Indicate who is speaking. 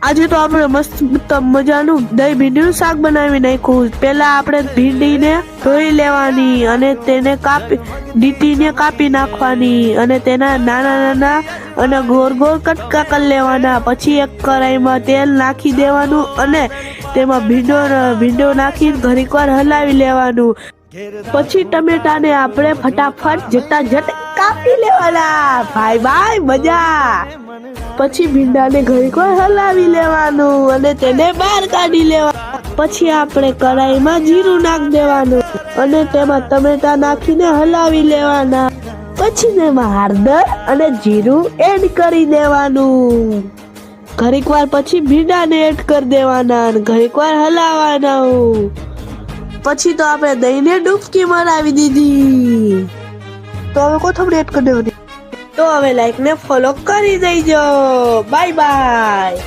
Speaker 1: આજે તો આપણે મસ્ત મજાનું દહીં ભીંડીનું શાક બનાવી નાખ્યું। પહેલા આપણે ભીંડીને ધોઈ લેવાની અને તેને ડીટીને કાપી નાખવાની અને તેના નાના નાના અને ગોળ ગોળ કટકા કરી લેવાના। પછી એક કઢાઈમાં તેલ નાખી દેવાનું અને તેમાં ભીંડો નાખી ઘડીકવાર હલાવી લેવાનું। પછી ટમેટાને આપણે ફટાફટ જટાજટ કાપી લેવાના। ભાઈ મજા। પછી ભીંડાને ઘડીકવાર હલાવી લેવાનું અને તેને બહાર કાઢી લેવાનું। પછી આપણે કઢાઈમાં જીરું નાખી દેવાનું અને તેમાં ટમેટા નાખીને હલાવી લેવાના। પછી તેમાં હળદર અને જીરું એડ કરી દેવાનું। ઘડીકવાર પછી ભીંડાને એડ કરી દેવાના અને ઘડીકવાર હલાવવાના। પછી તો આપણે દહીંને ડૂબકી મરાવી દીધી। તો હવે કોથમરી એડ કરી દેવાની। તો હવે લાઈક ને ફોલો કરી દેજો। Bye bye.